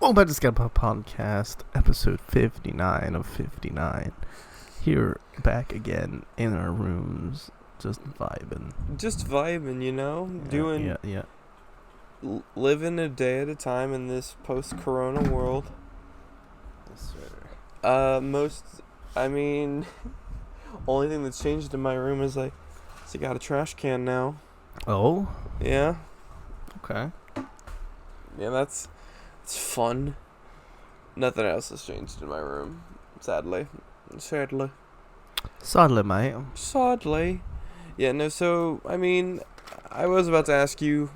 Welcome back to Scatterpot Podcast, episode 59 of 59. Here, back again in our rooms, just vibing. Just vibing, Yeah. living a day at a time in this post-corona world. Yes, sir. Only thing that's changed in my room is I got a trash can now. Oh? Yeah. Okay. Yeah, it's fun. Nothing else has changed in my room, sadly. Sadly, mate. Sadly. Yeah, no, so, I was about to ask you,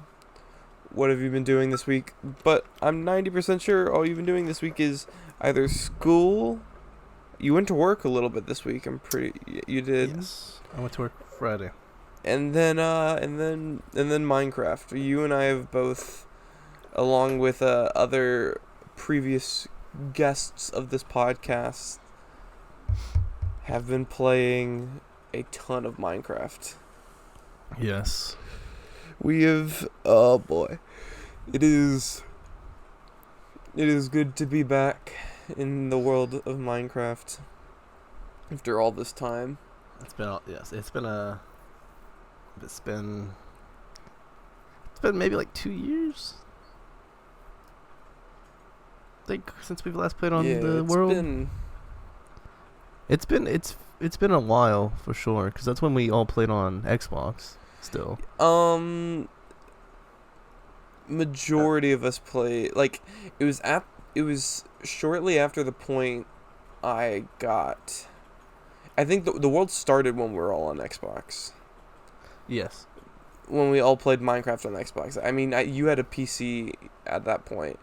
what have you been doing this week? But I'm 90% sure all you've been doing this week is either school. You went to work a little bit this week, you did. Yes. I went to work Friday. And then Minecraft. You and I have both, along with other previous guests of this podcast, have been playing a ton of Minecraft. Yes. We have, oh boy, it is good to be back in the world of Minecraft after all this time. It's been maybe like 2 years. I think since we've last played on the world. It's been a while for sure, because that's when we all played on Xbox. Still. Majority of us play, like, it was shortly after the point I think the world started when we were all on Xbox. Yes. When we all played Minecraft on Xbox. You had a PC at that point,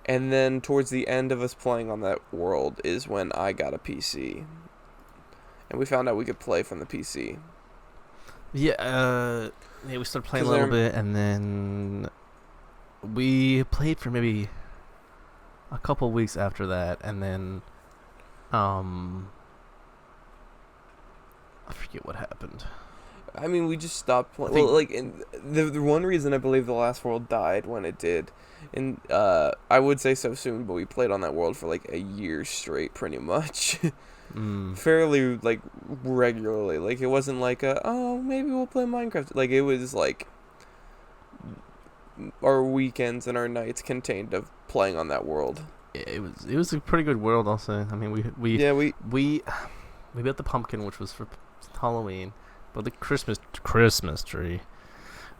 and then towards the end of us playing on that world is when I got a PC, and we found out we could play from the PC. Yeah, we started playing a little bit, and then we played for maybe a couple weeks after that, and then I forget what happened. We just stopped playing. Well, the one reason I believe the last world died when it did, and I would say so soon, but we played on that world for like a year straight, pretty much. Fairly, like, regularly. Like, it wasn't like maybe we'll play Minecraft. Like, it was like our weekends and our nights contained of playing on that world. It was a pretty good world, I'll say. We built the pumpkin, which was for Halloween, but the Christmas tree,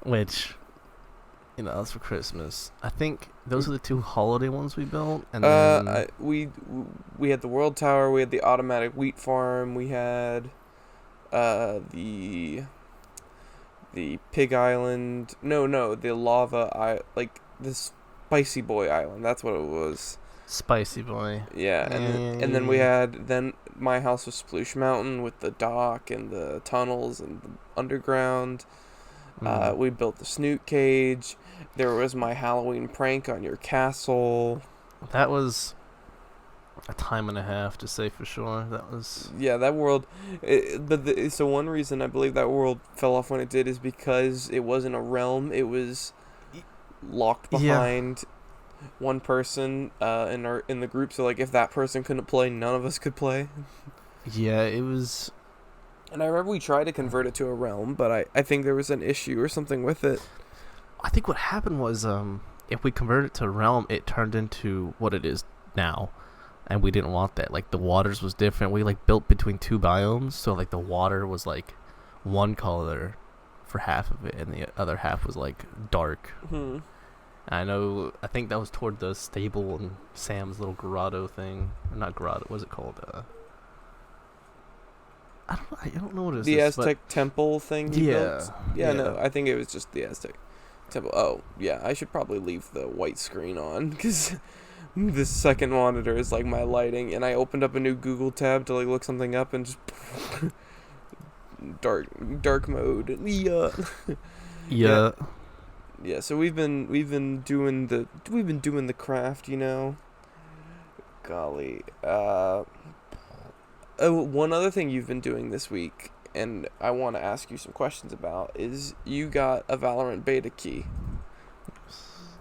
which, that's for Christmas. I think those are the two holiday ones we built, and then we had the world tower, we had the automatic wheat farm, we had the pig island. No, the lava the spicy boy island. That's what it was. Spicy boy. Yeah, and then we had my house was Sploosh Mountain with the dock and the tunnels and the underground. We built the snoot cage. There was my Halloween prank on your castle. That was a time and a half, to say for sure. That was... Yeah, that world... So one reason I believe that world fell off when it did is because it wasn't a realm. It was locked behind one person in the group. So, like, if that person couldn't play, none of us could play. Yeah, it was... And I remember we tried to convert it to a realm, but I think there was an issue or something with it. I think what happened was, if we converted it to a realm, it turned into what it is now, and we didn't want that. Like, the waters was different. We, like, built between two biomes, so, like, the water was, like, one color for half of it, and the other half was, like, dark. I think that was toward the stable and Sam's little grotto thing. Or not grotto, what was it called? I don't know what it is. The Aztec temple thing he built? Yeah. No, I think it was just the Aztec temple. Oh, yeah, I should probably leave the white screen on, because the second monitor is, like, my lighting, and I opened up a new Google tab to, like, look something up, and just dark mode. Yeah. Yeah, so we've been doing the craft, Golly. One other thing you've been doing this week, and I want to ask you some questions about, is you got a Valorant beta key.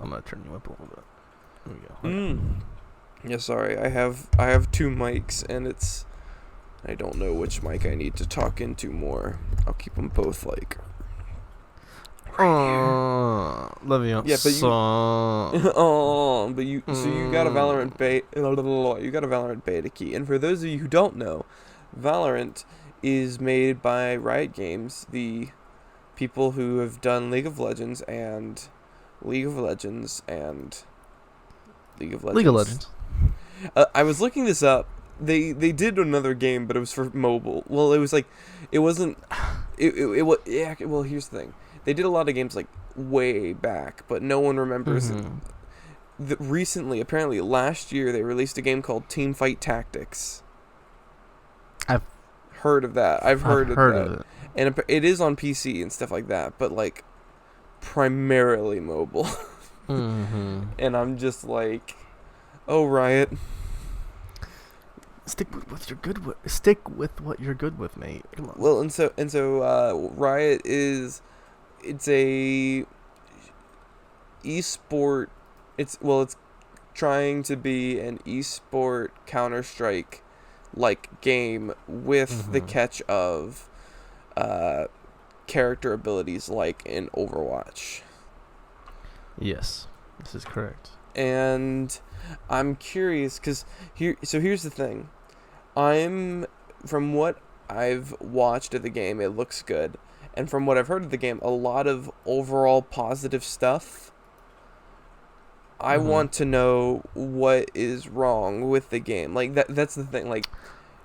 I'm gonna turn you up a little bit. There we go. Yeah, sorry. I have two mics, and I don't know which mic I need to talk into more. I'll keep them both like right here. Love you. Yeah, but So, you. Oh, but you. So you got a mm, Valorant beta. You got a Valorant beta key, and for those of you who don't know, Valorant is made by Riot Games, the people who have done League of Legends and League of League of Legends. Legends. I was looking this up. They did another game, but it was for mobile. Well, it was like, it wasn't. It was yeah. Well, here's the thing. They did a lot of games like way back, but no one remembers it. Mm-hmm. Recently, apparently last year, they released a game called Teamfight Tactics. I've Heard of that? I've I've heard of heard that, of it. and it is on PC and stuff like that. But like primarily mobile, Mm-hmm. and I'm just like, oh Riot. Stick with what you're good with. Stick with what you're good with, mate. Come on. Well, and so Riot it's a esport. It's trying to be an esport Counter Strike like game with the Mm-hmm. catch of uh, character abilities like in Overwatch. Yes, this is correct. And I'm curious because here's the thing. I'm from what I've watched of the game, it looks good, and from what I've heard of the game, a lot of overall positive stuff. I Mm-hmm. want to know what is wrong with the game. Like that's the thing. Like,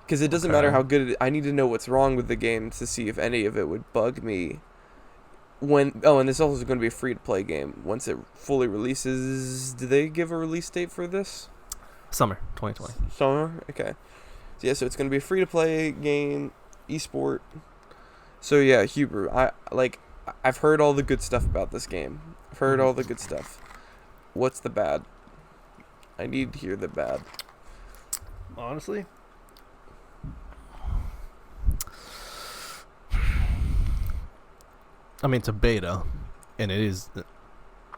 because it doesn't matter Okay. how good it is. I need to know what's wrong with the game to see if any of it would bug me. And this also is going to be a free to play game once it fully releases. Do they give a release date for this? Summer 2020. Summer. Okay. So yeah, so it's going to be a free to play game, esport. So yeah, Huber, I've heard all the good stuff about this game. I've heard all the Mm-hmm. good stuff. What's the bad? I need to hear the bad. Honestly, I mean it's a beta, and it is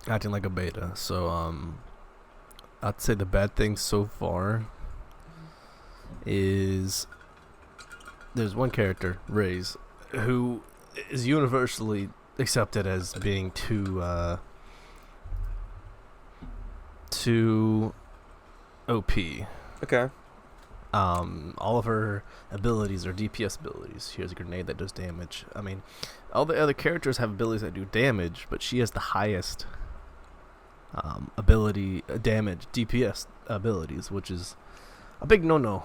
acting like a beta. So I'd say the bad thing so far is there's one character, Raze, who is universally accepted as being too OP. Okay. All of her abilities are DPS abilities. She has a grenade that does damage. I mean, all the other characters have abilities that do damage, but she has the highest damage DPS abilities, which is a big no-no.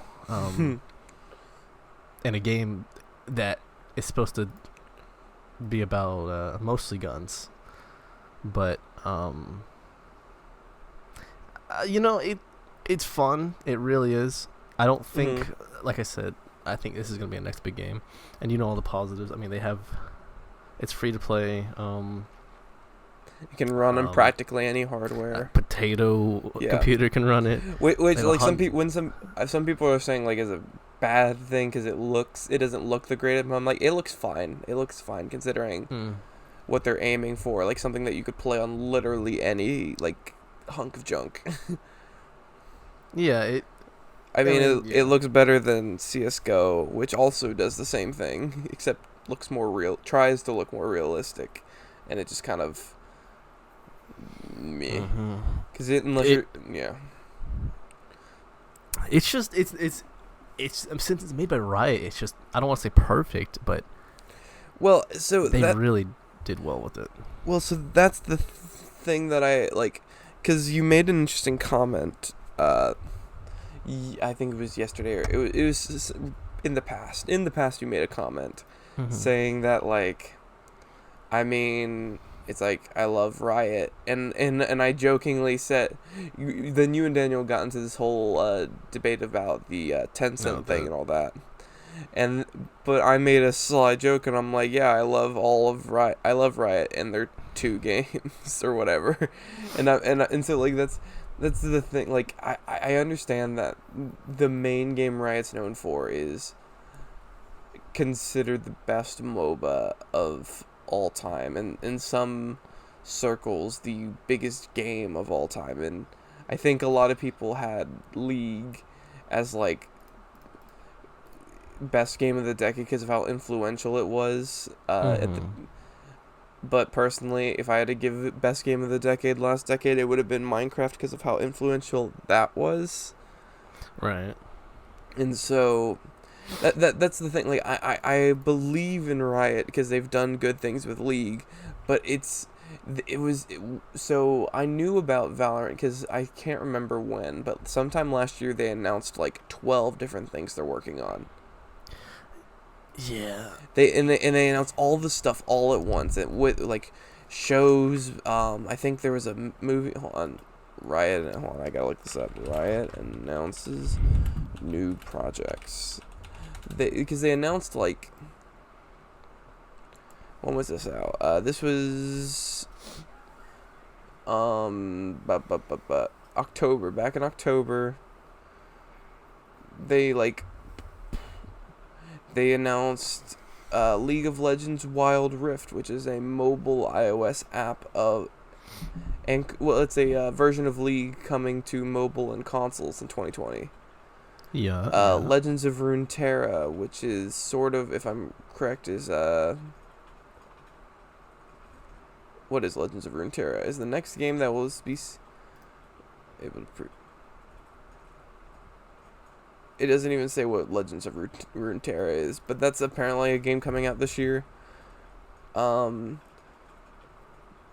In a game that is supposed to be about mostly guns, but it's fun. It really is. I don't think, like I said, I think this is gonna be a next big game, and all the positives. I mean, it's free to play. You can run on Um, practically any a hardware. potato Yeah. computer can run it. Which They have like some people are saying like is a bad thing because it doesn't look the greatest. But I'm like, it looks fine. It looks fine considering Mm. what they're aiming for. Like something that you could play on literally any like hunk of junk. Yeah, it. I mean, Yeah. it looks better than CS:GO, which also does the same thing, except looks more real. Tries to look more realistic, and it just kind of me. Mm-hmm. Cause unless It- you're yeah. It's just it's since it's made by Riot. It's just I don't want to say perfect, but Well, so they really did well with it. so that's the thing that I like, cause you made an interesting comment. I think it was yesterday or it was in the past. In the past, you made a comment Mm-hmm. saying that like, I mean, it's like I love Riot, and I jokingly said, then you and Daniel got into this whole debate about the 10-cent thing and all that, and but I made a sly joke and I'm like, yeah, I love Riot and their two games or whatever, and so like that's the thing. Like I understand that the main game Riot's known for is considered the best MOBA of all time, and in some circles the biggest game of all time, and I think a lot of people had League as like best game of the decade because of how influential it was. Mm-hmm. But personally, if I had to give it best game of the decade last decade, it would have been Minecraft because of how influential that was. Right. And so that's the thing. Like I believe in Riot because they've done good things with League, but so I knew about Valorant because I can't remember when, but sometime last year they announced like 12 different things they're working on. Yeah. They announced all the stuff all at once. It with like shows. I think there was a movie. Hold on, Riot. Hold on, I gotta look this up. Riot announces new projects. Because they announced like, when was this out? This was October. Back in October, they like they announced League of Legends Wild Rift, which is a mobile iOS app it's a version of League coming to mobile and consoles in 2020. Yeah. Yeah. Legends of Runeterra, which is sort of, if I'm correct, is what is Legends of Runeterra? Is the next game that will be able to. It doesn't even say what Legends of Runeterra is, but that's apparently a game coming out this year.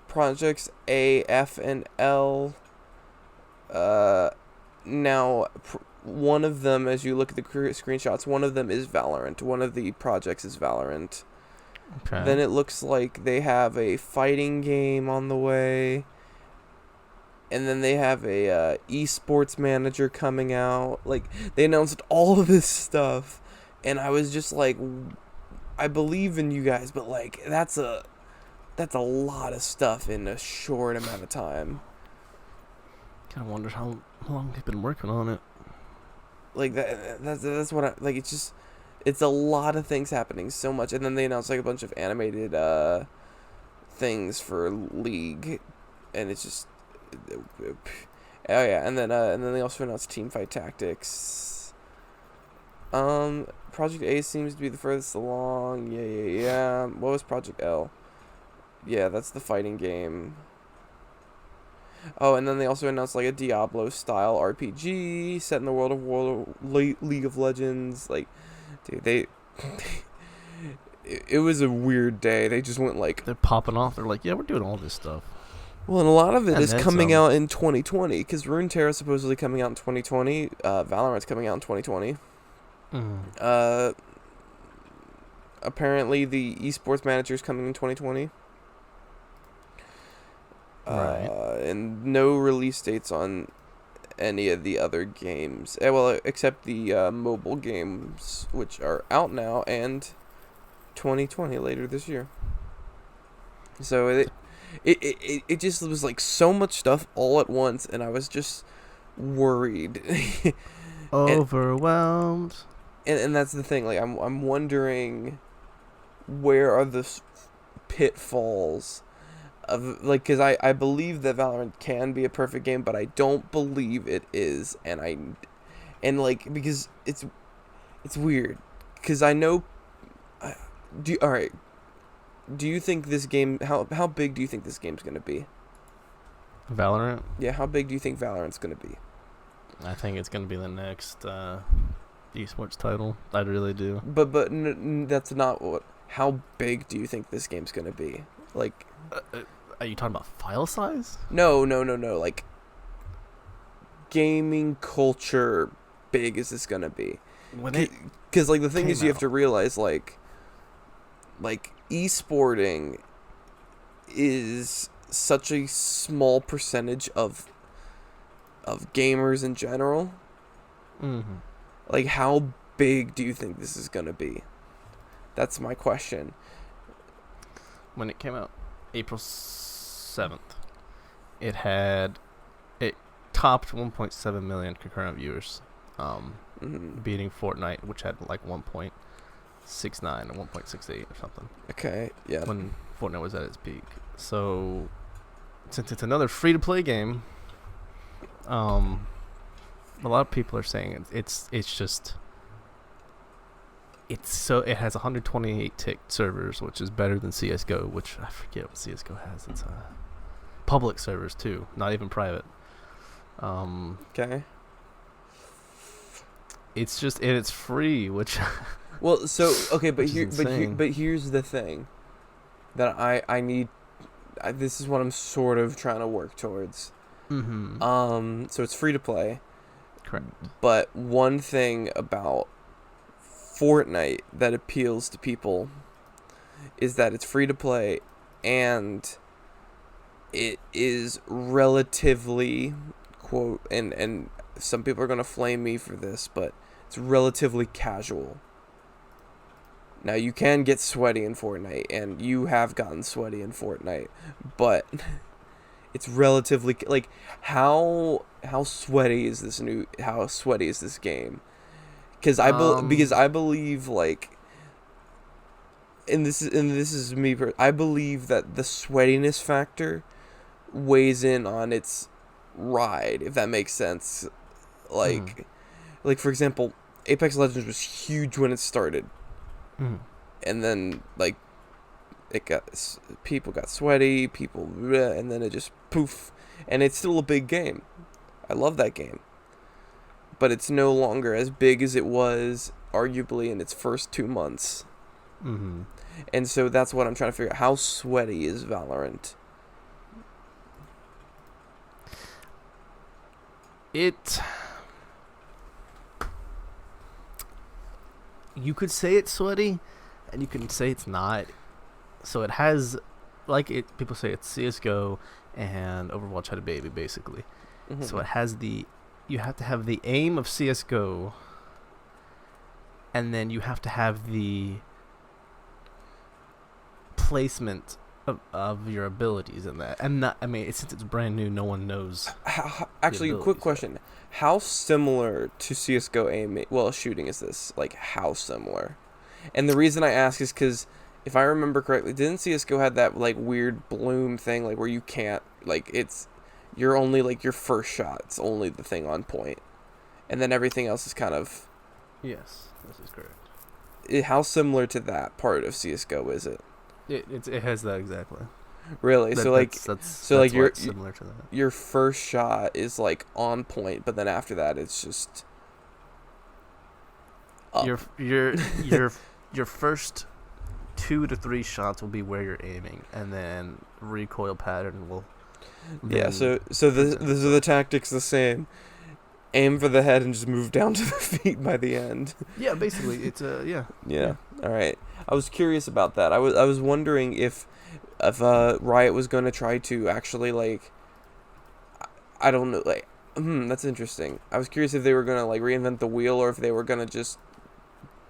Projects A, F, and L. Now, one of them, as you look at the screenshots, one of them is Valorant. One of the projects is Valorant. Okay. Then it looks like they have a fighting game on the way. And then they have a esports manager coming out. Like, they announced all of this stuff, and I was just like, I believe in you guys, but like that's a lot of stuff in a short amount of time. Kind of wonder how long they've been working on it. Like that's what I like. It's a lot of things happening so much, and then they announced like a bunch of animated things for League, and it's just. Oh yeah, and then they also announced Teamfight Tactics. Project A seems to be the furthest along. Yeah. What was Project L? Yeah, that's the fighting game. Oh, and then they also announced like a Diablo style RPG set in the world of League of Legends. Like, dude, it was a weird day. They just went like They're popping off. They're like, yeah, we're doing all this stuff. well, and a lot of it And is then coming some. out in 2020 because Runeterra is supposedly coming out in 2020. Valorant's coming out in 2020. Mm. Apparently the esports manager is coming in 2020. Right. And no release dates on any of the other games. Well, except the mobile games, which are out now, and 2020 later this year. So it just was like so much stuff all at once, and I was just worried. Overwhelmed. And that's the thing. Like I'm wondering where are the pitfalls of like because I believe that Valorant can be a perfect game, but I don't believe it is, and like because it's weird because I know. All right. Do you think this game how big do you think this game's gonna be? Valorant. Yeah, how big do you think Valorant's gonna be? I think it's gonna be the next esports title. I really do. But that's not what. How big do you think this game's gonna be? Like, Are you talking about file size? no. Like, gaming culture, big is this gonna be? When it Because like the thing is, came you have out. to realize like esporting is such a small percentage of gamers in general. Mm-hmm. Like, how big do you think this is gonna be? That's my question. When it came out, April 7th, it topped 1.7 million concurrent viewers, beating Fortnite, which had like 1.69 or 1.68 or something. Okay, yeah. When Fortnite was at its peak. So, since it's another free-to-play game, A lot of people are saying it's just it has 128 ticked servers, which is better than CS:GO, which I forget what CS:GO has. It's public servers too, not even private. Okay. It's just and it's free, which Well, so okay, but insane. here's the thing that I need. This is what I'm sort of trying to work towards. So it's free to play. Correct. But one thing about Fortnite that appeals to people is that it's free to play, and it is relatively, quote, and some people are gonna flame me for this, but it's relatively casual. Now, you can get sweaty in Fortnite, and you have gotten sweaty in Fortnite, but it's relatively, like, how sweaty is this game? Because I believe, like, and this is me. I believe that the sweatiness factor weighs in on its ride, if that makes sense. Like for example, Apex Legends was huge when it started, and then like people got sweaty, and then it just poof, and it's still a big game. I love that game, but it's no longer as big as it was arguably in its first 2 months. And so that's what I'm trying to figure out. How sweaty is Valorant? You could say it's sweaty, and you can say it's not. So it has, people say it's CS:GO and Overwatch had a baby, basically. So it has you have to have the aim of CS:GO, and then you have to have the placement of your abilities in that. And not, I mean, since it's brand new, no one knows. Actually, a quick question. How similar to CS:GO shooting is this? Like, how similar? And the reason I ask is because, if I remember correctly, didn't CS:GO have that, like, weird bloom thing, like, where you can't, like, you're only, like, your first shot's only the thing on point. And then everything else is kind of... Yes, this is correct. How similar to that part of CS:GO is it? It has that exactly. Really? That's similar to that. Your first shot is, like, on point, but then after that it's just up. Your first 2 to 3 shots will be where you're aiming, and then recoil pattern will. Yeah. So the tactics the same. Aim for the head and just move down to the feet by the end. Yeah, basically, it's Yeah. All right. I was curious about that. I was wondering if Riot was going to try to actually, like, I don't know, like, that's interesting. I was curious if they were going to, like, reinvent the wheel, or if they were going to just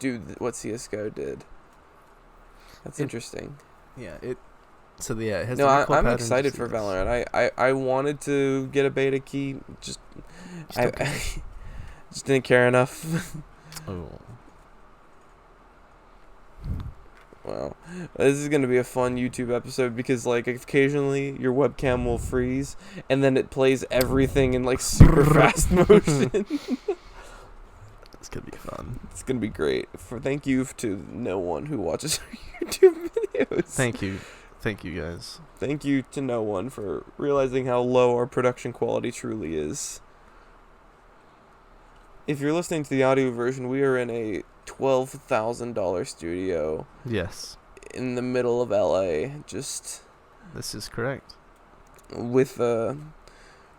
do what CS:GO did. That's interesting. Yeah, it has. No, I'm excited for Valorant. I wanted to get a beta key, I just didn't care enough. Oh. Well, this is going to be a fun YouTube episode because, like, occasionally your webcam will freeze and then it plays everything in, like, super fast motion. It's going to be fun. It's going to be great. Thank you to no one who watches our YouTube videos. Thank you guys. Thank you to no one for realizing how low our production quality truly is. If you're listening to the audio version, we are in a $12,000 studio. Yes. In the middle of LA. This is correct. With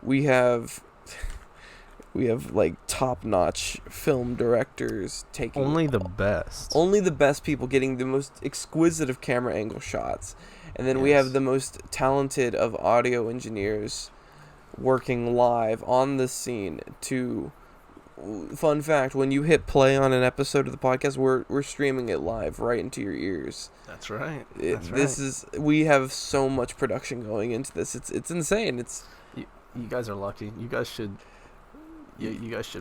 we have like top-notch film directors taking only the best people getting the most exquisite of camera angle shots, and then we have the most talented of audio engineers working live on the scene to. Fun fact, when you hit play on an episode of the podcast, we're streaming it live right into your ears. That's right. We have so much production going into this. It's insane. You guys are lucky. You guys should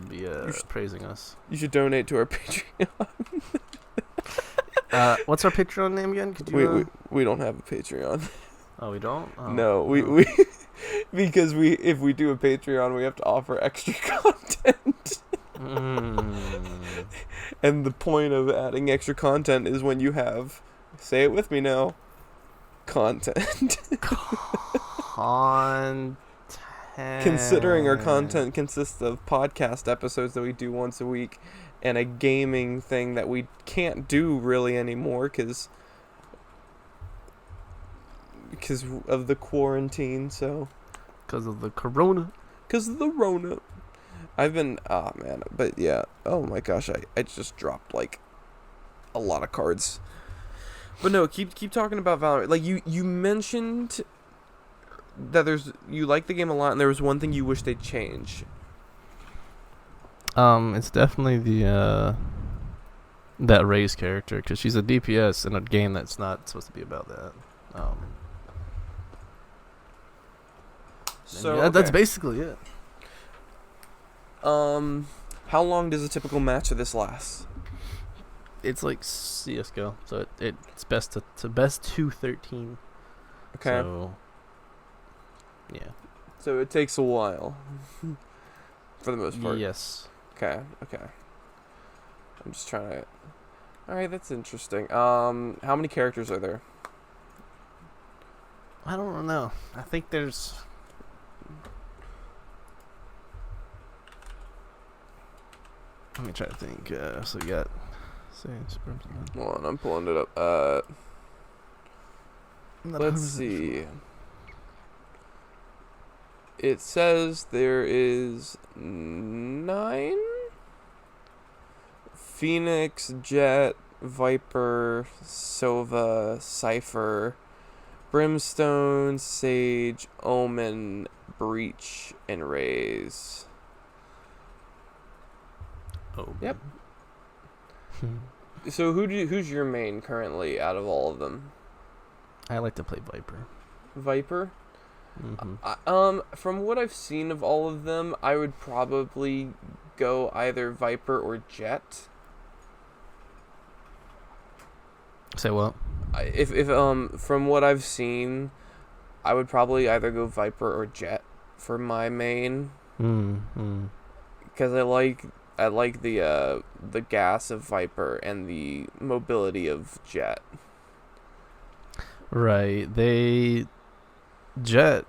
be praising us. You should donate to our Patreon. What's our Patreon name again? Could you we don't have a Patreon. Oh, we don't? Oh, no, we Because if we do a Patreon, we have to offer extra content. And the point of adding extra content is when you have, say it with me now, content. Content. Considering our content consists of podcast episodes that we do once a week and a gaming thing that we can't do really anymore because of the quarantine, so. Because of the corona. Because of the Rona. I've been, man, but yeah, oh my gosh, I just dropped, like, a lot of cards. But no, keep talking about Valorant. Like, you mentioned that you like the game a lot, and there was one thing you wish they'd change. It's definitely the, that Rey's character, because she's a DPS in a game that's not supposed to be about that. So, yeah, that's basically it. How long does a typical match of this last? It's like CS:GO, so it's best to best 2-13. Okay. So, yeah. So it takes a while, for the most part. Yes. Okay. I'm just trying to. All right, that's interesting. How many characters are there? I don't know. I think there's. Let me try to think. So we got. Hold on, I'm pulling it up. Let's see. It says there is 9. Phoenix, Jet, Viper, Sova, Cypher, Brimstone, Sage, Omen, Breach, and Raze. Oh. Yep. So who's your main currently out of all of them? I like to play Viper. Viper? Mm-hmm. From what I've seen of all of them, I would probably go either Viper or Jet. Say what? If from what I've seen, I would probably either go Viper or Jet for my main. Because I like the gas of Viper and the mobility of Jet. Right. Jet.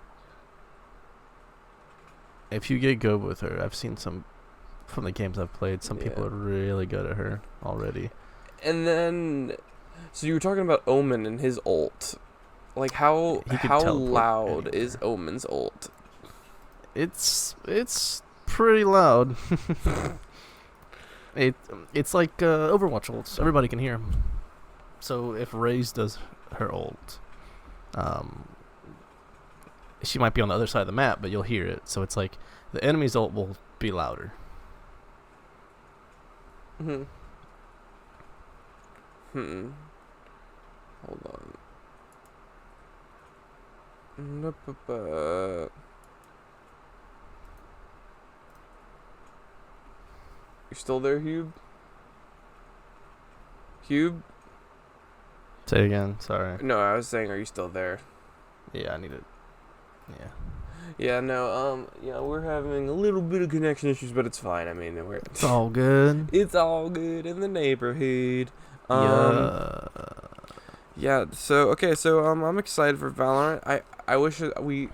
If you get good with her, I've seen some from the games I've played. Some people are really good at her already. And then, so you were talking about Omen and his ult. Like how loud is Omen's ult? It's pretty loud. It's like Overwatch ults. Everybody can hear him. So if Raze does her ult, she might be on the other side of the map, but you'll hear it. So it's like the enemy's ult will be louder. Hold on. You still there, Hube? Hube? Say again. Sorry. No, I was saying, are you still there? Yeah, I need it. Yeah. Yeah, no, we're having a little bit of connection issues, but it's fine. I mean, It's all good. It's all good in the neighborhood. Yeah, so, okay, so, I'm excited for Valorant. I wish I'm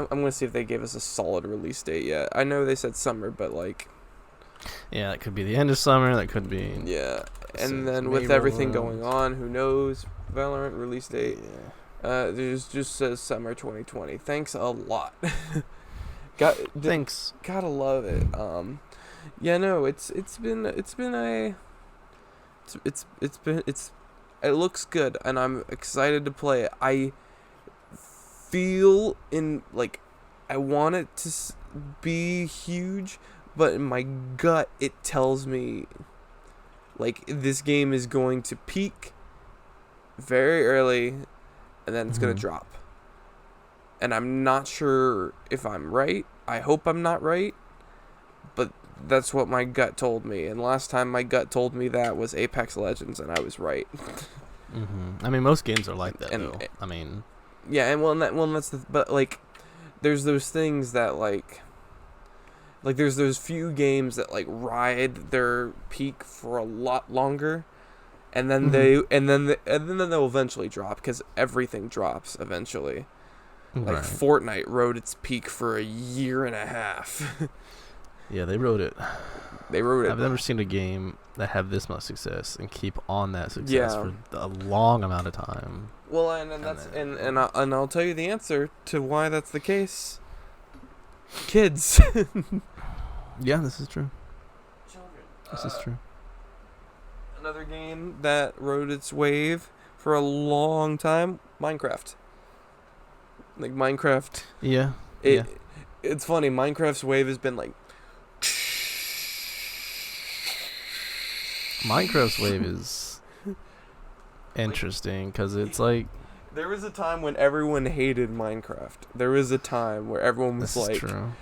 gonna see if they gave us a solid release date yet. I know they said summer, but, like... Yeah, it could be the end of summer, that could be... Yeah, and then with everything going on, who knows? Valorant release date. Yeah. There's just says summer 2020. Thanks a lot. Thanks. Gotta love it. Yeah, no, it looks good, and I'm excited to play it. I feel I want it to be huge, but in my gut it tells me like this game is going to peak very early and then it's going to drop. And I'm not sure if I'm right. I hope I'm not right, but that's what my gut told me. And last time my gut told me that was Apex Legends, and I was right. I mean, most games are like that, and though. I mean, yeah, and that's the. But like, there's those things that like there's those few games that like ride their peak for a lot longer, and then then they'll eventually drop because everything drops eventually. Like Right. Fortnite rode its peak for a year and a half. Yeah, they wrote it. They rode it. I've never seen a game that had this much success and keep on that success Yeah. for a long amount of time. Well, and that's and I'll tell you the answer to why that's the case. Kids. Yeah, this is true. Children. This is true. Another game that rode its wave for a long time, Minecraft. Like Minecraft, Yeah. it it's funny. Minecraft's wave has been like Minecraft's wave is interesting because it's like there was a time when everyone hated Minecraft. There was a time where everyone was this is like true.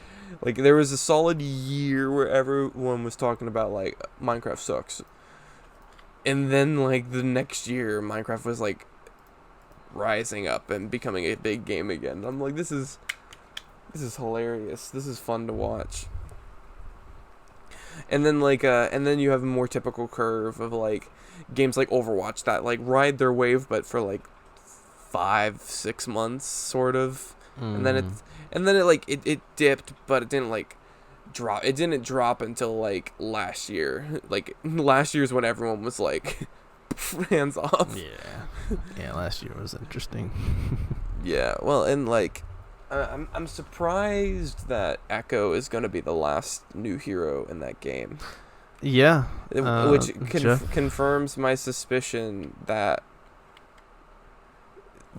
like there was a solid year where everyone was talking about like Minecraft sucks. And then like the next year Minecraft was like rising up and becoming a big game again. I'm like this is hilarious. This is fun to watch. And then and then you have a more typical curve of like games like Overwatch that like ride their wave but for like 5-6 months sort of. And then it dipped, but it didn't like drop. It didn't drop until like last year. Like last year's when everyone was like hands off. Yeah, last year was interesting. Yeah, well, and like I'm surprised that Echo is going to be the last new hero in that game. Yeah, Which Jeff. confirms my suspicion that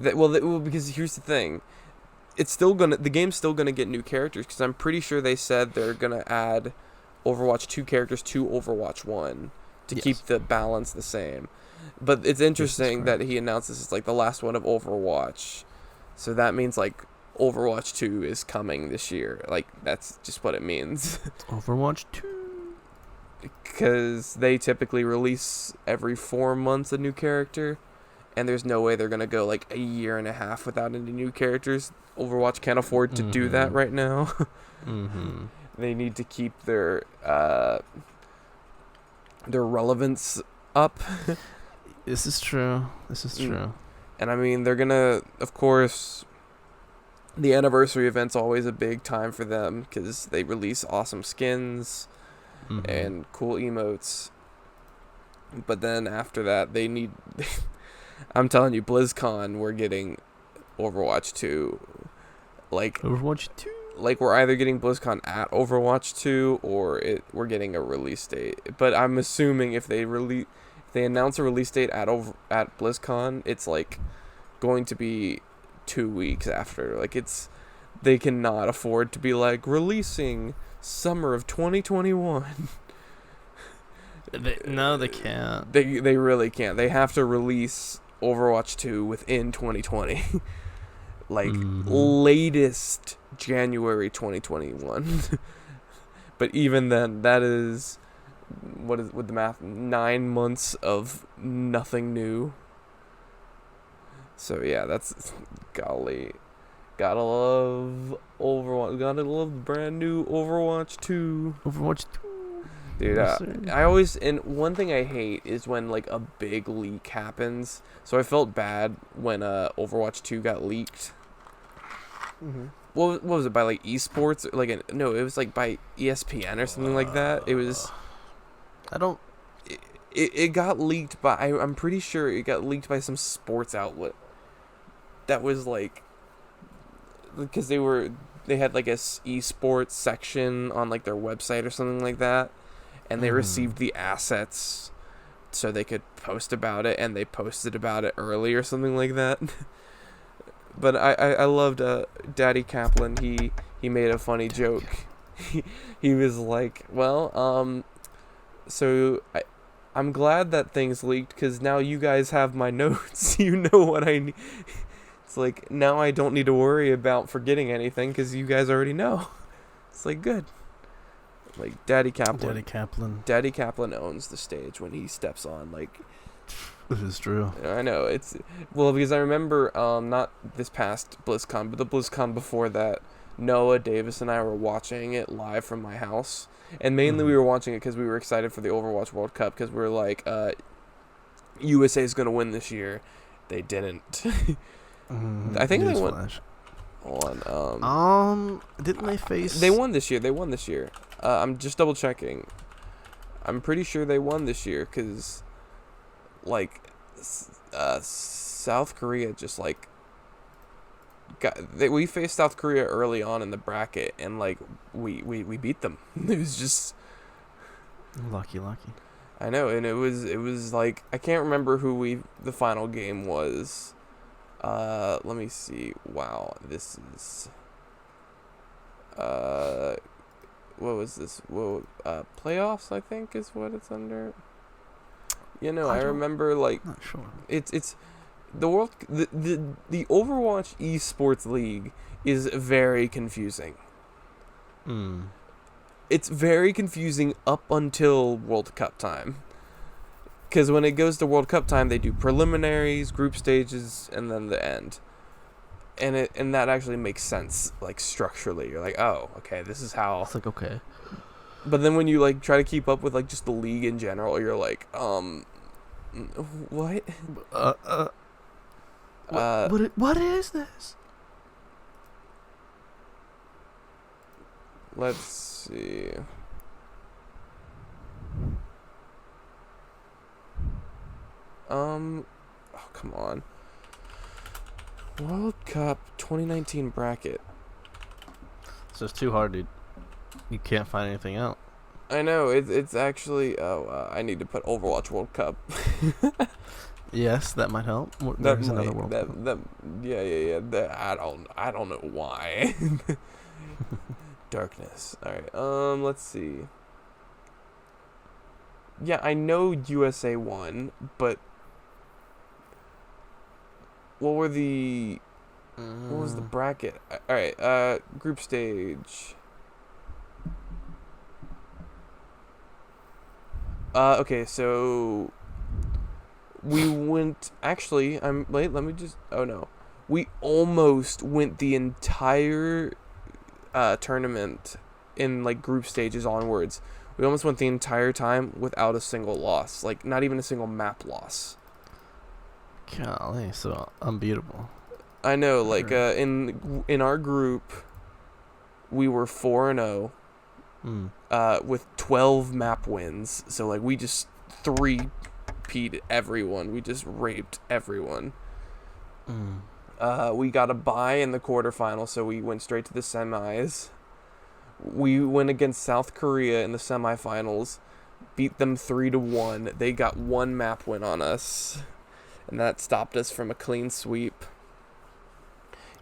because here's the thing. The game's still gonna get new characters because I'm pretty sure they said they're gonna add Overwatch 2 characters to Overwatch 1 to keep the balance the same. But it's interesting that he announced this is like the last one of Overwatch, so that means like Overwatch 2 is coming this year. Like that's just what it means. Overwatch 2. Because they typically release every 4 months a new character. And there's no way they're going to go like a year and a half without any new characters. Overwatch can't afford to do that right now. They need to keep their relevance up. This is true. And I mean, they're going to, of course, the anniversary event's always a big time for them because they release awesome skins and cool emotes. But then after that, they need... I'm telling you, BlizzCon, we're getting Overwatch 2. Like Overwatch 2. Like we're either getting BlizzCon at Overwatch 2 or we're getting a release date. But I'm assuming if they announce a release date at BlizzCon, it's like going to be 2 weeks after. Like they cannot afford to be like releasing summer of 2021. No, they can't. They really can't. They have to release Overwatch 2 within 2020. Like latest January 2021. But even then, that is with the math, 9 months of nothing new. So yeah, that's golly. Gotta love Overwatch. Gotta love brand new Overwatch 2. Overwatch 2. Dude, I always, and one thing I hate is when like a big leak happens. So I felt bad when Overwatch 2 got leaked. What was it, by like esports? No, it was like by ESPN or something like that. It was. It got leaked by. I'm pretty sure it got leaked by some sports outlet. That was like. Because they had like a esports section on like their website or something like that. And they received the assets so they could post about it, and they posted about it early or something like that. But I loved Daddy Kaplan. He made a funny joke. He was like, well, so I'm glad that things leaked because now you guys have my notes. You know what I need. It's like, now I don't need to worry about forgetting anything because you guys already know. It's like, good. Like Daddy Kaplan owns the stage when he steps on. Like, this is true. I know because I remember not this past BlizzCon, but the BlizzCon before that, Noah, Davis, and I were watching it live from my house. And mainly we were watching it because we were excited for the Overwatch World Cup because we were like, USA is going to win this year. They didn't. I think they won. Newsflash. Hold on. Didn't they face? They won this year. I'm just double checking. I'm pretty sure they won this year because, like, South Korea just like we faced South Korea early on in the bracket and like we beat them. It was just Lucky. I know, and it was like I can't remember who the final game was. Let me see. Wow, this is what was this? Playoffs I think is what it's under. You know, I remember like Not sure. it's the Overwatch Esports League is very confusing. It's very confusing up until World Cup time. Because when it goes to World Cup time, they do preliminaries, group stages, and then the end. And that actually makes sense, like, structurally. You're like, oh, okay, this is how... It's like, okay. But then when you, like, try to keep up with, like, just the league in general, you're like, what? What is this? Let's see... Oh, come on. World Cup 2019 bracket. It's just too hard, dude. You can't find anything out. I know, it's actually... I need to put Overwatch World Cup. Yes, that might help. There's another World Cup. Yeah. I don't know why. Darkness. Alright, let's see. Yeah, I know USA won, but... What was the bracket? Alright, group stage. Okay, so we went, actually, let me just, oh no. We almost went the entire tournament in like group stages onwards. We almost went the entire time without a single loss, like not even a single map loss. Golly, so unbeatable. I know, like in our group, we were 4-0, with 12 map wins. So like we just 3-peated everyone. We just raped everyone. We got a bye in the quarterfinal, so we went straight to the semis. We went against South Korea in the semifinals, beat them 3-1. They got one map win on us, and that stopped us from a clean sweep.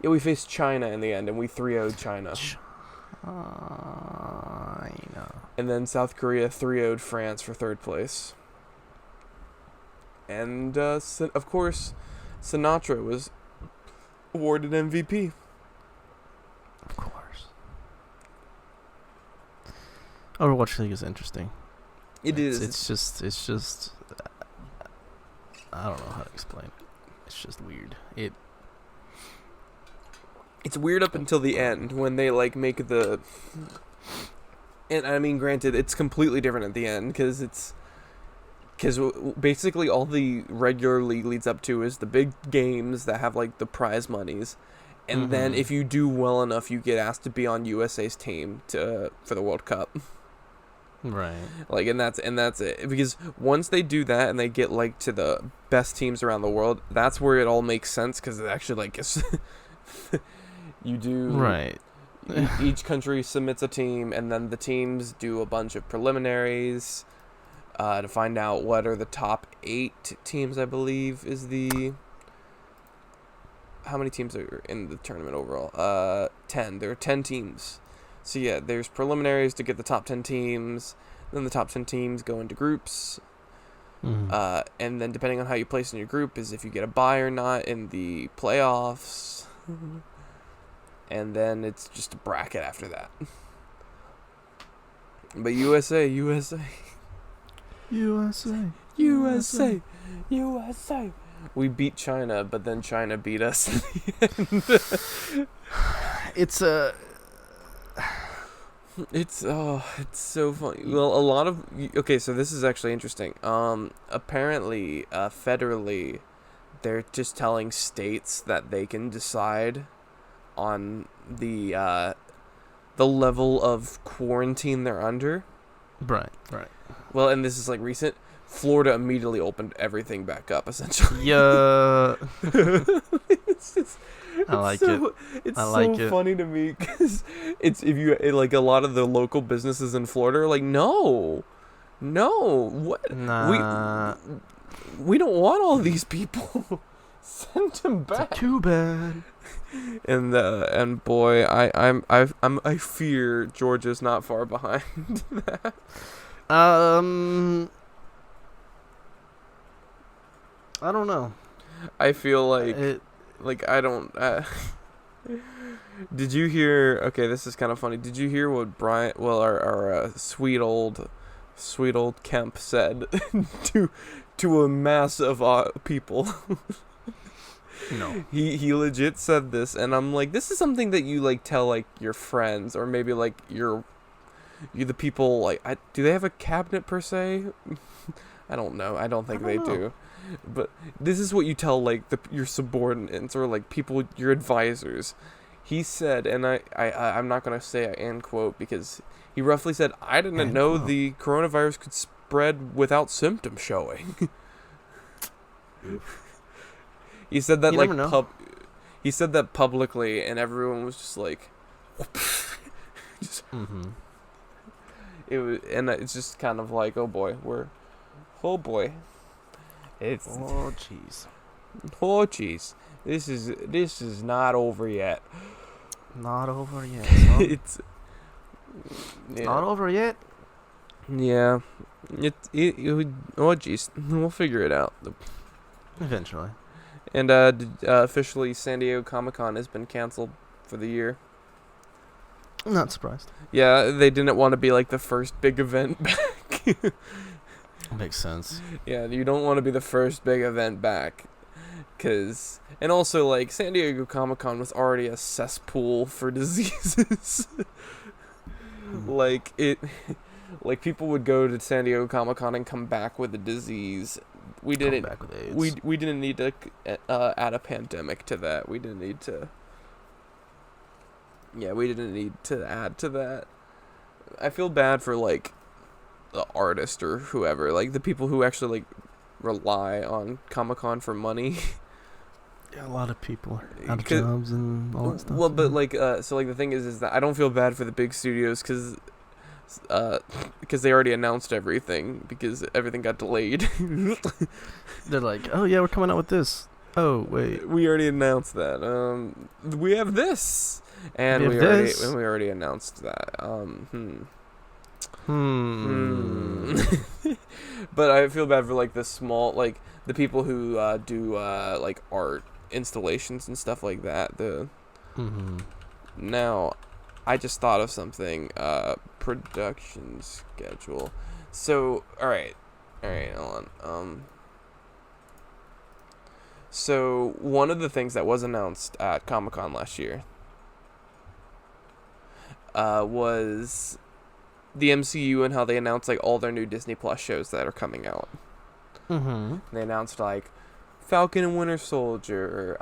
Yeah, we faced China in the end, and we 3-0'd China. And then South Korea 3-0'd France for third place. And, of course, Sinatra was awarded MVP. Of course. Overwatch League is interesting. It is. It's just. I don't know how to explain it. It's just weird. It's weird up until the end when they like make the. And I mean, granted, it's completely different at the end because basically all the regular league leads up to is the big games that have like the prize monies, and then if you do well enough, you get asked to be on USA's team for the World Cup. Right. Like, and that's it. Because once they do that and they get like to the best teams around the world, that's where it all makes sense. Because it actually like you do right. Each country submits a team, and then the teams do a bunch of preliminaries to find out what are the top 8 teams. I believe is the how many teams are in the tournament overall? 10. There are 10 teams. So yeah, there's preliminaries to get the top 10 teams. Then the top 10 teams go into groups. And then depending on how you place in your group is if you get a bye or not in the playoffs. And then it's just a bracket after that. But USA. We beat China, but then China beat us in the end. It's so funny. Well, a lot of okay, so this is actually interesting. Apparently, federally, they're just telling states that they can decide on the level of quarantine they're under. Right, right. Well, and this is like recent. Florida immediately opened everything back up, essentially. Yeah. it's just, I like it. It's I so like it. funny to me because it's if you like a lot of the local businesses in Florida are like, no, what Nah. we don't want all these people. Send them back. Too bad. And boy, I fear Georgia's not far behind that. I don't know. I feel like It. I don't. Did you hear? Okay, this is kind of funny. Did you hear what Brian? Well, our sweet old Kemp said to a mass of people. No. He legit said this, and I'm like, this is something that you like tell like your friends or maybe like you the people like do they have a cabinet per se? I don't know. I don't think they do. But this is what you tell like your subordinates or like people, your advisors. He said, and I'm not gonna say an end quote because he roughly said, I didn't know the coronavirus could spread without symptoms showing. He said that he said that publicly, and everyone was just like, just, it was, and it's just kind of like, oh boy, it's jeez, this is not over yet. Not over yet. Son. It's not over yet. Yeah, oh jeez, we'll figure it out Eventually. And officially, San Diego Comic-Con has been canceled for the year. I'm not surprised. Yeah, they didn't want to be like the first big event back. Makes sense. Yeah, you don't want to be the first big event back. And also, like, San Diego Comic-Con was already a cesspool for diseases. Like, people would go to San Diego Comic-Con and come back with a disease. We didn't need to add a pandemic to that. We didn't need to add to that. I feel bad for like the artist or whoever, like the people who actually like rely on Comic-Con for money. Yeah, a lot of people are out of jobs and all that stuff. Well, but like so like the thing is that I don't feel bad for the big studios because they already announced everything because everything got delayed. They're like, oh yeah, we're coming out with this. Oh wait, we already announced that. We have this, and we already announced that. But I feel bad for like the small, like the people who do like art installations and stuff like that. Now, I just thought of something. Production schedule. So, all right, hold on. So one of the things that was announced at Comic-Con last year was the MCU and how they announced like all their new Disney Plus shows that are coming out. They announced like Falcon and Winter Soldier,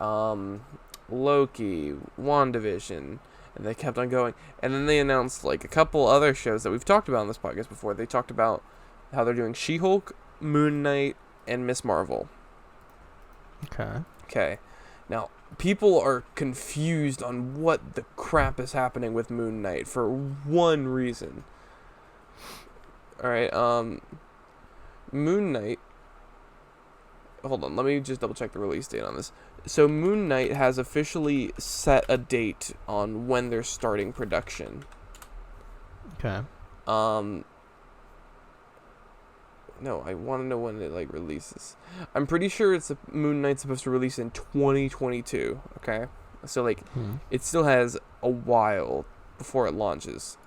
Loki, WandaVision, and they kept on going. And then they announced like a couple other shows that we've talked about on this podcast before. They talked about how they're doing She-Hulk, Moon Knight, and Miss Marvel. Okay. Now, people are confused on what the crap is happening with Moon Knight for one reason. Alright, Moon Knight... Hold on, let me just double check the release date on this. So Moon Knight has officially set a date on when they're starting production. Okay. No, I want to know when it like releases. I'm pretty sure Moon Knight's supposed to release in 2022. Okay, so like it still has a while before it launches.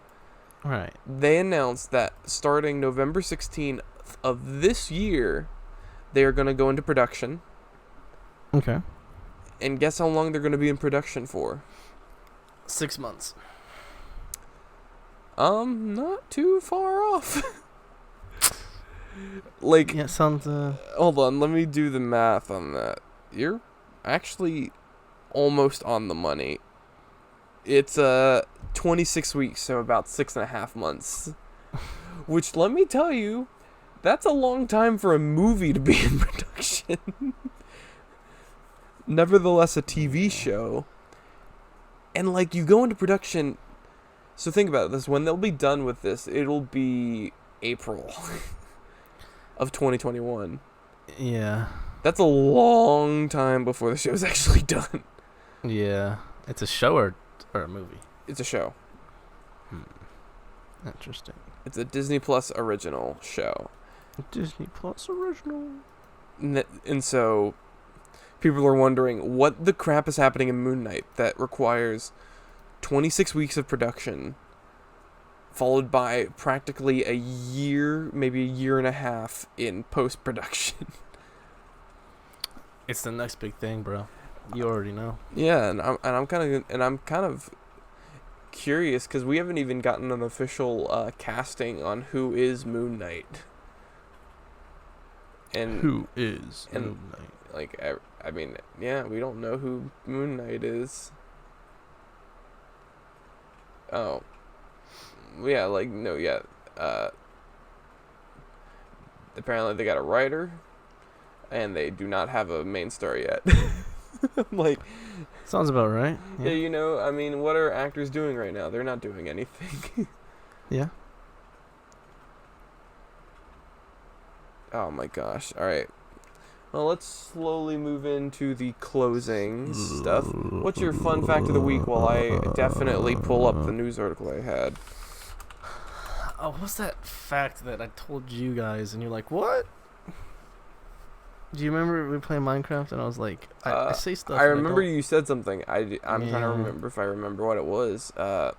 Right. They announced that starting November 16th of this year, they are going to go into production. Okay. And guess how long they're going to be in production for? 6 months. Not too far off. Like, Yeah, it sounds. hold on, let me do the math on that. You're actually almost on the money. It's 26 weeks, so about 6.5 months. Which, let me tell you, that's a long time for a movie to be in production. Nevertheless, a TV show. And, like, you go into production. So think about this. When they'll be done with this, it'll be April of 2021. Yeah. That's a long time before the show's actually done. Yeah. It's a show or a movie? It's a show. Interesting. It's a Disney Plus original show. Disney Plus original. And so people are wondering what the crap is happening in Moon Knight that requires 26 weeks of production, followed by practically a year, maybe a year and a half in post-production. It's the next big thing, bro. You already know. Yeah, and I'm kind of curious because we haven't even gotten an official casting on who is Moon Knight. And who is Moon Knight? Like, I mean, yeah, we don't know who Moon Knight is. Oh. Yeah, like, no, yeah. Apparently they got a writer, and they do not have a main star yet. I'm like... Sounds about right. Yeah, you know, I mean, what are actors doing right now? They're not doing anything. Yeah. Oh my gosh. Alright. Well, let's slowly move into the closing stuff. What's your fun fact of the week while I definitely pull up the news article I had? Oh, what's that fact that I told you guys and you're like, what? Do you remember we played Minecraft and I was like, I say stuff. I remember you said something. I'm trying to remember if I remember what it was. I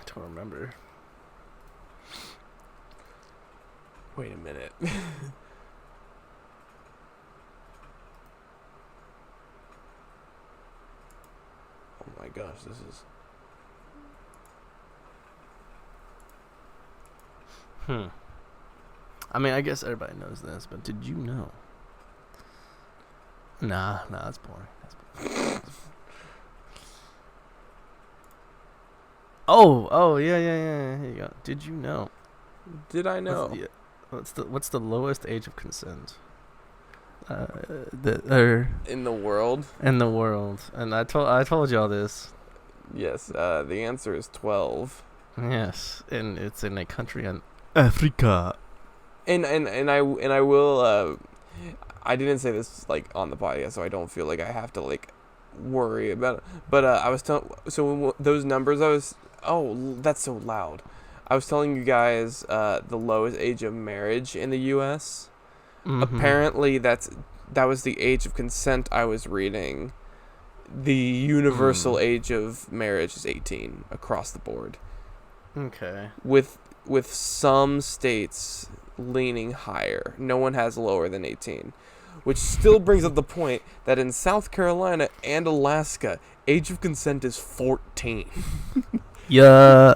don't remember. Wait a minute. Oh my gosh, this is... I mean, I guess everybody knows this, but did you know? Nah, that's boring. Oh, yeah. Here you go. Did you know? Did I know? What's the lowest age of consent? In the world? In the world, and I told y'all this. Yes. The answer is 12. Yes, and it's in a country in Africa. And I will. I didn't say this like on the podcast, so I don't feel like I have to like worry about it. But I was telling. So those numbers, I was. Oh, that's so loud. I was telling you guys the lowest age of marriage in the U.S. Mm-hmm. Apparently, that was the age of consent I was reading. The universal age of marriage is 18 across the board. Okay. With some states leaning higher. No one has lower than 18. Which still brings up the point that in South Carolina and Alaska, age of consent is 14. Yeah.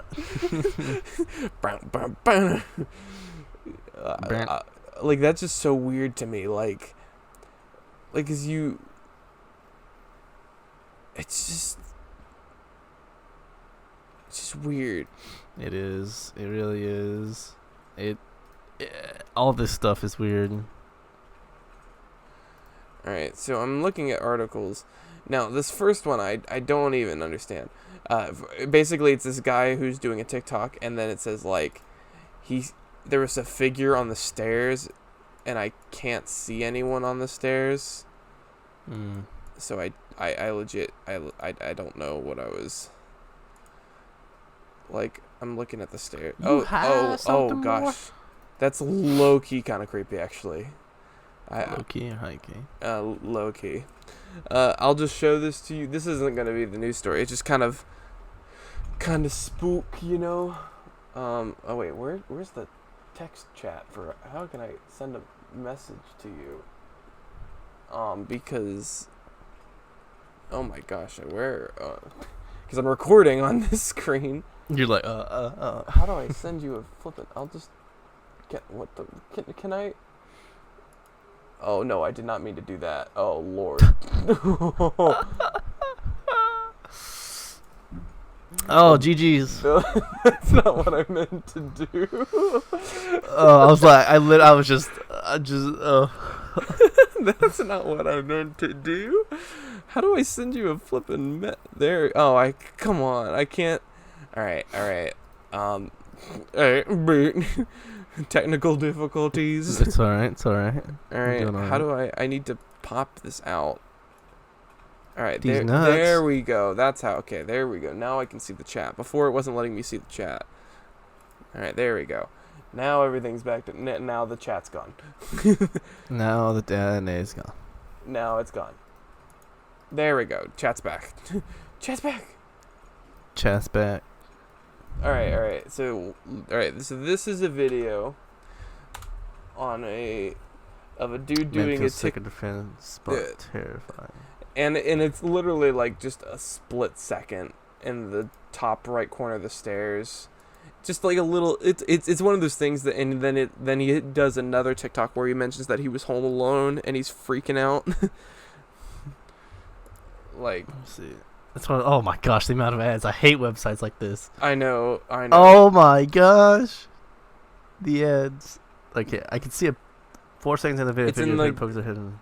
Like, that's just so weird to me. Like, cause it's just weird. It is. It really is. All this stuff is weird. Alright, so I'm looking at articles. Now, this first one I don't even understand. Basically, it's this guy who's doing a TikTok, and then it says, like, there was a figure on the stairs, and I can't see anyone on the stairs. So I legit, I don't know what I was... Like, I'm looking at the stairs. Oh gosh. More? That's low-key kind of creepy, actually. Low-key or high-key? Low-key. I'll just show this to you. This isn't going to be the news story. It's just kind of spook, you know? Oh wait, where's the text chat for? How can I send a message to you? Because oh my gosh, because I'm recording on this screen. You're like, How do I send you a flippin'? I'll just get what the can I? Oh no, I did not mean to do that. Oh Lord. Oh, GG's. No, that's not what I meant to do. I was like, I just. That's not what I meant to do. How do I send you a flippin' there? Oh, come on, I can't. All right. All right. Technical difficulties. It's all right. All right. How do I need to pop this out. All right, there we go. That's how. Okay, there we go. Now I can see the chat. Before it wasn't letting me see the chat. All right, there we go. Now everything's back to now the chat's gone. Now the DNA is gone. Now it's gone. There we go. Chat's back. Chat's back. Chat's back. All right. So this is a video on of a dude doing a second defense, but terrifying. And it's literally like just a split second in the top right corner of the stairs. Just like a little, it's one of those things that, and then he does another TikTok where he mentions that he was home alone and he's freaking out. Like, let's see, that's one. Oh my gosh, the amount of ads! I hate websites like this. I know. Oh my gosh, the ads. Like, I can see it 4 seconds in the video. It's in like, pokes are hidden.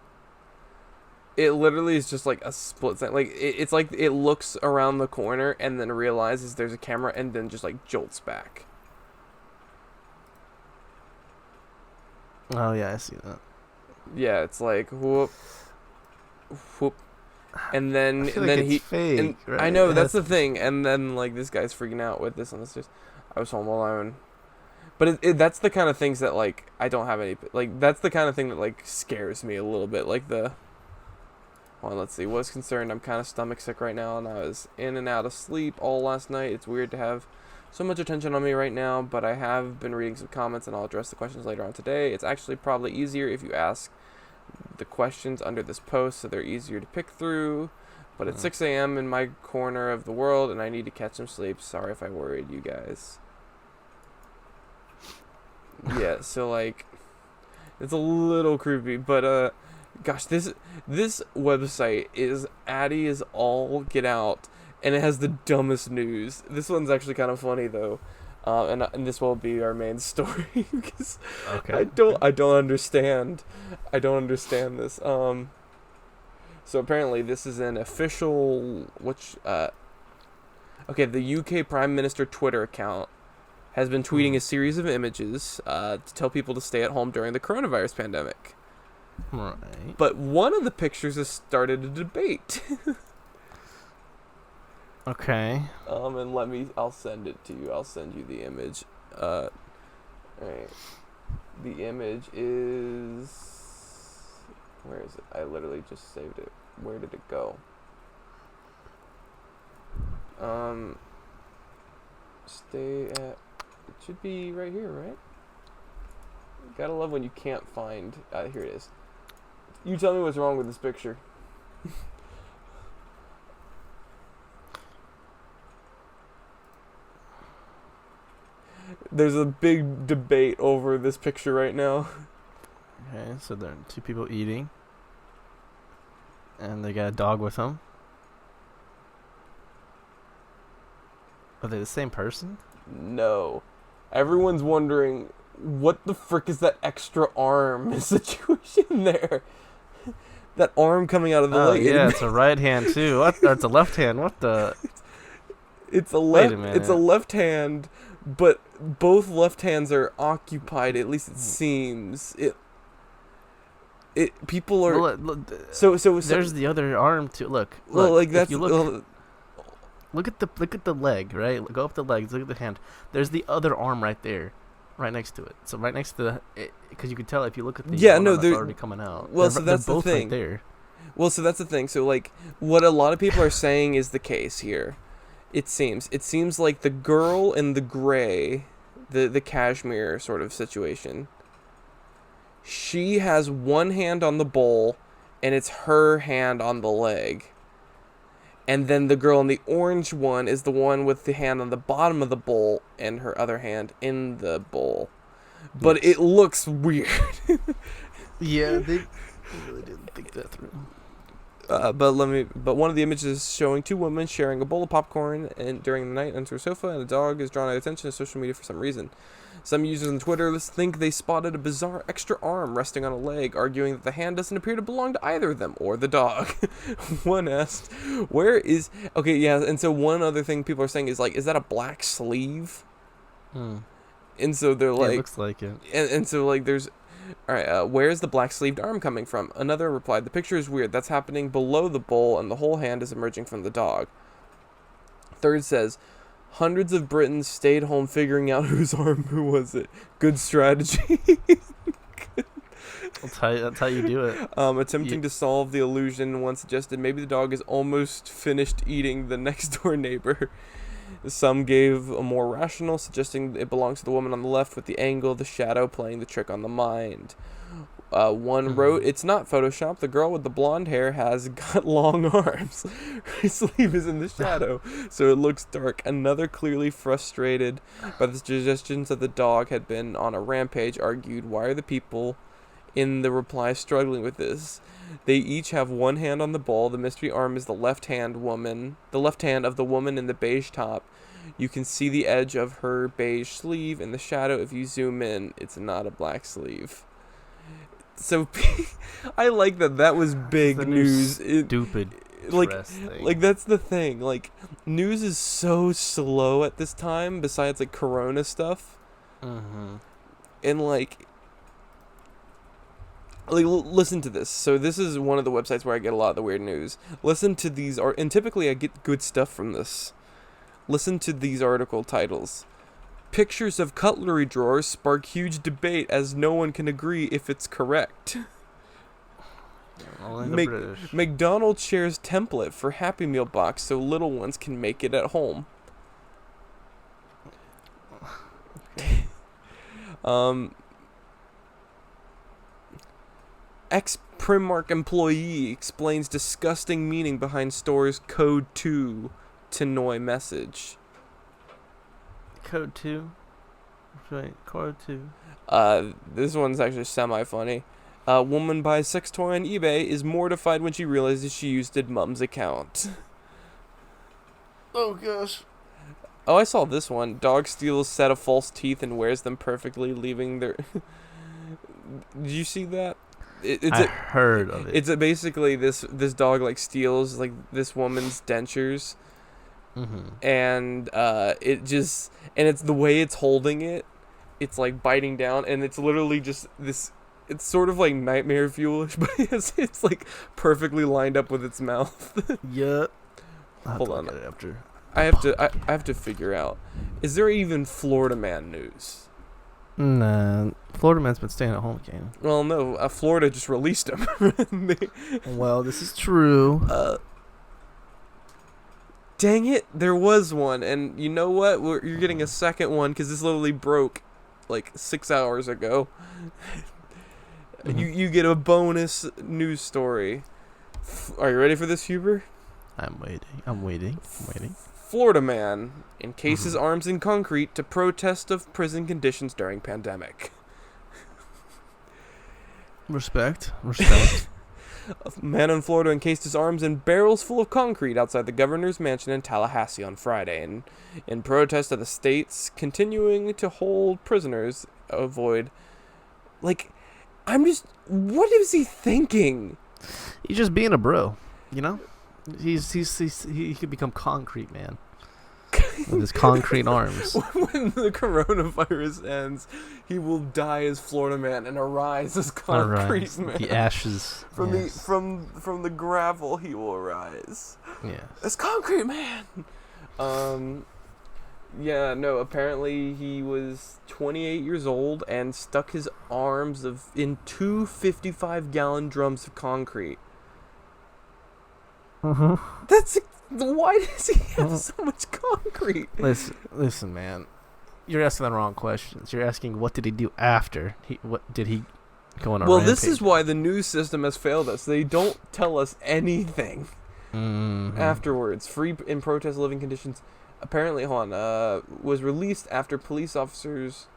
It literally is just like a split second. Like it's like it looks around the corner and then realizes there's a camera and then just like jolts back. Oh yeah, I see that. Yeah, it's like whoop, and then it's fake, and right? I know that's the thing. And then like this guy's freaking out with this, and it's just I was home alone. But that's the kind of things that like I don't have any like. That's the kind of thing that like scares me a little bit. Like the. Well, let's see. Was concerned. I'm kind of stomach sick right now, and I was in and out of sleep all last night. It's weird to have so much attention on me right now, but I have been reading some comments, and I'll address the questions later on today. It's actually probably easier if you ask the questions under this post, so they're easier to pick through. But it's 6 a.m. in my corner of the world, and I need to catch some sleep. Sorry if I worried you guys. Yeah, so like, it's a little creepy, but gosh, this website is Addy is all get out, and it has the dumbest news. This one's actually kind of funny though, and this will be our main story because I don't understand this. So apparently this is an official the UK Prime Minister Twitter account has been tweeting a series of images to tell people to stay at home during the coronavirus pandemic. Right. But one of the pictures has started a debate. Okay. And I'll send it to you. I'll send you the image. Alright. The image is... Where is it? I literally just saved it. Where did it go? Stay at... It should be right here, right? Gotta love when you can't find... here it is. You tell me what's wrong with this picture. There's a big debate over this picture right now. Okay, so there are 2 people eating. And they got a dog with them. Are they the same person? No. Everyone's wondering, what the frick is that extra arm situation there? That arm coming out of the leg. Yeah, it's a right hand too. What? Or it's a left hand. What the? It's a left. It's a left hand, but both left hands are occupied. At least it seems. People are. Well, so there's the other arm too. Look. Well, like that's. Look at the leg, right? Go up the legs. Look at the hand. There's the other arm right there, right next to it. So right next to because you can tell if you look at the they're already coming out. Well, so that's the thing. Right there. Well, so that's the thing. So like, what a lot of people are saying is the case here. It seems like the girl in the gray the cashmere sort of situation. She has one hand on the bowl, and it's her hand on the leg. And then the girl in the orange one is the one with the hand on the bottom of the bowl and her other hand in the bowl. But Yes. it looks weird. Yeah, they really didn't think that through. But one of the images is showing two women sharing a bowl of popcorn and during the night onto a sofa, and a dog is drawn attention to social media for some reason. Some users on Twitter think they spotted a bizarre extra arm resting on a leg, arguing that the hand doesn't appear to belong to either of them or the dog. One asked, "Where is?" Okay, yeah, and so one other thing people are saying is like, "Is that a black sleeve?" And so they're like, it looks like it. and so like there's. Alright, where's the black-sleeved arm coming from? Another replied, "The picture is weird. That's happening below the bowl, and the whole hand is emerging from the dog." Third says, "Hundreds of Britons stayed home figuring out whose arm was it. Good strategy." That's how you do it. Attempting to solve the illusion, one suggested maybe the dog is almost finished eating the next-door neighbor. Some gave a more rational, suggesting it belongs to the woman on the left with the angle, the shadow playing the trick on the mind. One wrote, "It's not Photoshop. The girl with the blonde hair has got long arms. Her sleeve is in the shadow, so it looks dark." Another, clearly frustrated by the suggestions that the dog had been on a rampage, argued, "Why are the people in the reply struggling with this? They each have one hand on the bowl. The mystery arm is the left hand of the woman in the beige top. You can see the edge of her beige sleeve in the shadow. If you zoom in, it's not a black sleeve." So I like that was big news. Stupid dress thing. Like that's the thing. Like news is so slow at this time. Besides like Corona stuff, and like listen to this. So this is one of the websites where I get a lot of the weird news. Listen to these and typically I get good stuff from this. Listen to these article titles. Pictures of cutlery drawers spark huge debate as no one can agree if it's correct. Only the British. McDonald's shares template for Happy Meal box so little ones can make it at home. Ex-Primark employee explains disgusting meaning behind store's Code 2 Tannoy message. Code 2? Right, Code 2. This one's actually semi-funny. A woman buys sex toy on eBay, is mortified when she realizes she used her mom's account. Oh, gosh. Oh, I saw this one. Dog steals set of false teeth and wears them perfectly, leaving their... Did you see that? I heard of it. It's basically this dog like steals like this woman's dentures, and it's the way it's holding it, it's like biting down, and it's literally just this. It's sort of like nightmare fuelish, but it's like perfectly lined up with its mouth. Yeah. Hold on. After. I have to figure out. Is there even Florida man news? Nah, Florida man's been staying at home, Kane. Well, no, Florida just released him. Well, this is true. Dang it, there was one, and you know what? You're getting a second one because this literally broke like 6 hours ago. You get a bonus news story. Are you ready for this, Huber? I'm waiting. Florida man encases arms in concrete to protest of prison conditions during pandemic. Respect. A man in Florida encased his arms in barrels full of concrete outside the governor's mansion in Tallahassee on Friday, and in protest of the state's continuing to hold prisoners avoid. Like, what is he thinking? He's just being a bro, you know. He could become concrete man with his concrete arms. When the coronavirus ends, he will die as Florida man and arise as concrete man. The ashes from the gravel, he will arise. Yes. As concrete man. Yeah, no, apparently he was 28 years old and stuck his arms in two 55-gallon drums of concrete. Mm-hmm. Why does he have so much concrete? Listen, man. you're asking the wrong questions. You're asking what did he do after? What did he go on a Well, rampage? this is why the news system has failed us. They don't tell us anything afterwards. Free in protest living conditions. Apparently, hold on. Was released after police officers.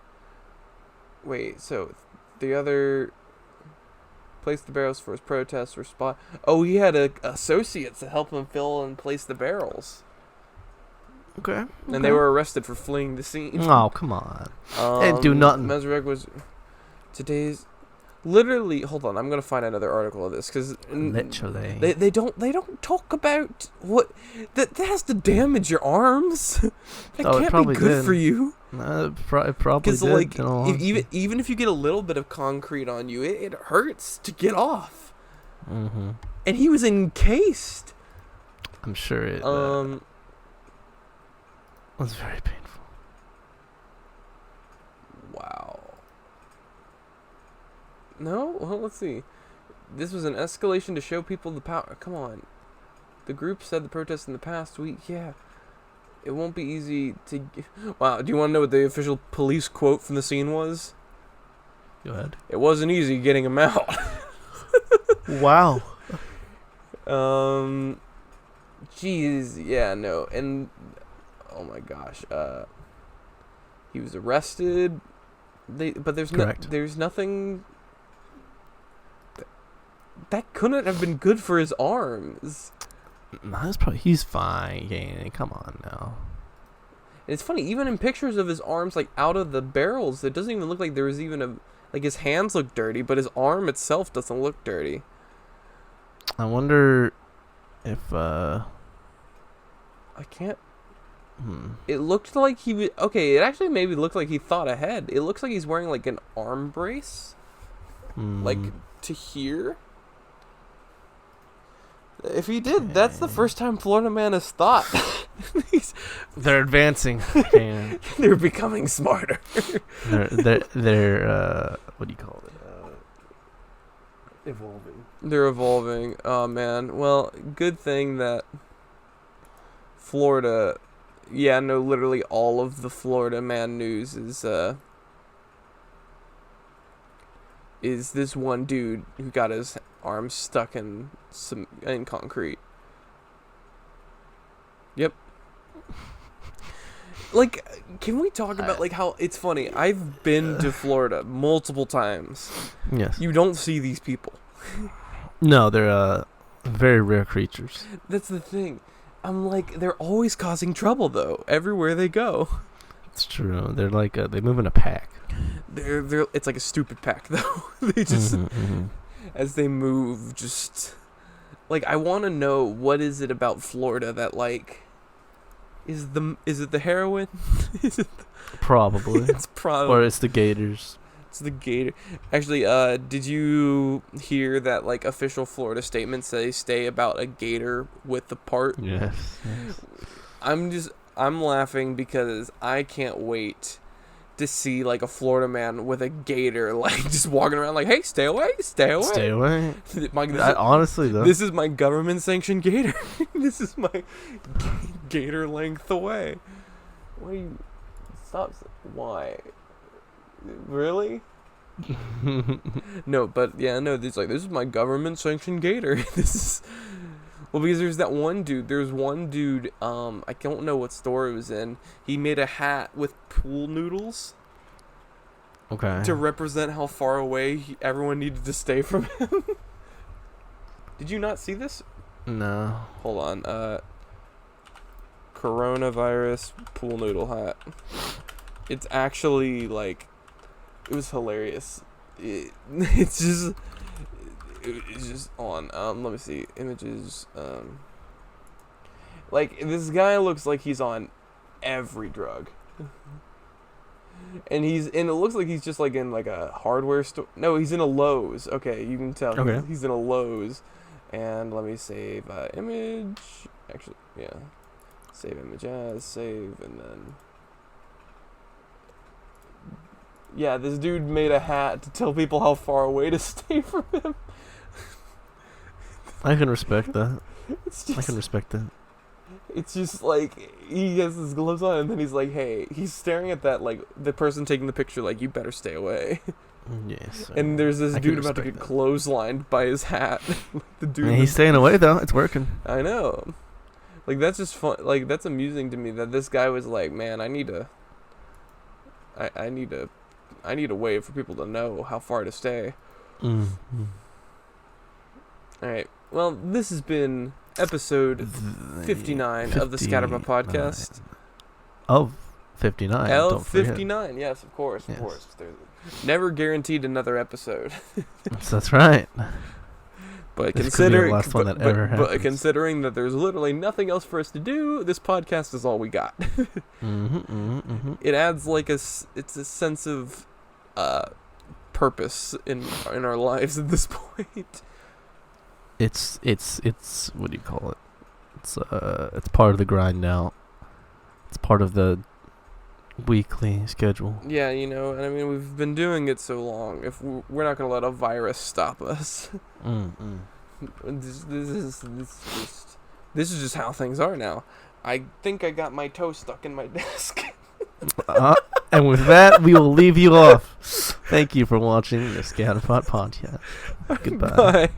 Wait, so the other placed the barrels for his protests or spot. Oh, he had associates to help him fill and place the barrels. Okay. And they were arrested for fleeing the scene. Oh, come on. They didn't do nothing. Mazurek was today's. Literally, hold on. I'm gonna find another article of this because literally they don't talk about what that has to damage your arms. That can't be good for you. It probably Because did. like even if you get a little bit of concrete on you, it hurts to get off. Mm-hmm. And he was encased. I'm sure it was very painful. Wow. No? Well, let's see. This was an escalation to show people the power. Come on. The group said the protests in the past week. Yeah. It won't be easy to... Wow, do you want to know what the official police quote from the scene was? Go ahead. It wasn't easy getting him out. Wow. Jeez. Yeah, no. And... Oh my gosh. He was arrested. But there's nothing... That couldn't have been good for his arms. He's fine. Yeah, come on now. It's funny, even in pictures of his arms like out of the barrels, it doesn't even look like there was even a like his hands look dirty, but his arm itself doesn't look dirty. I wonder if I can't. It looked like he was okay. It actually maybe looked like he thought ahead. It looks like he's wearing like an arm brace, like to here. If he did, that's the first time Florida man has thought. They're advancing. They're becoming smarter. they're what do you call it? Evolving. They're evolving. Oh man. Well, good thing that Florida. Yeah, no, literally all of the Florida man news is this one dude who got his arm stuck in concrete. Yep. Like, can we talk about like how it's funny? I've been to Florida multiple times. Yes. You don't see these people. No, they're very rare creatures. That's the thing. I'm like, they're always causing trouble though. Everywhere they go. It's true. They're like they move in a pack. They're it's like a stupid pack though. They just as they move, just like I want to know what is it about Florida that like is it the heroin? Is it probably? It's probably or it's the gators. It's the gator. Actually, did you hear that like official Florida statement say about a gator with the part? Yes. I'm laughing because I can't wait to see like a Florida man with a gator like just walking around like, hey, stay away. Honestly though, this is my government sanctioned gator. This is my gator length away. Why do you stop? Why? Really? No, but yeah, no. This is my government sanctioned gator. This is because there's one dude. I don't know what store it was in. He made a hat with pool noodles. Okay. To represent how far away everyone needed to stay from him. Did you not see this? No. Hold on. Coronavirus pool noodle hat. It's actually like. It was hilarious. It's just on. Let me see images. Like this guy looks like he's on every drug, and it looks like he's just like in like a hardware store. No, he's in a Lowe's. Okay, you can tell. Okay. He's in a Lowe's, and let me save image. Actually, yeah, save image as save, and then. Yeah, this dude made a hat to tell people how far away to stay from him. I can respect that. It's just, I can respect that. It's just like he has his gloves on, and then he's like, "Hey," he's staring at that like the person taking the picture, like, "You better stay away." Yes. And there's this I can dude about to respect get that. clotheslined by his hat. The dude. Yeah, he's staying away though. It's working. I know. Like, that's just fun. Like, that's amusing to me that this guy was like, "Man, I need a way for people to know how far to stay." Mm-hmm. All right. Well, this has been episode 59 of the Scatterpot podcast. Of 59. Don't forget. L59. Yes, of course. Yes. Of course. There's never guaranteed another episode. That's right. But This could be the last one but, that ever but happens. considering that there's literally nothing else for us to do, this podcast is all we got. It adds like it's a sense of purpose in our lives at this point. It's what do you call it? It's part of the grind now. It's part of the weekly schedule. Yeah, and I mean, we've been doing it so long. If we're not gonna let a virus stop us. This is just how things are now. I think I got my toe stuck in my desk. And with that, we will leave you off. Thank you for watching the Scatterpot podcast. Goodbye. Bye.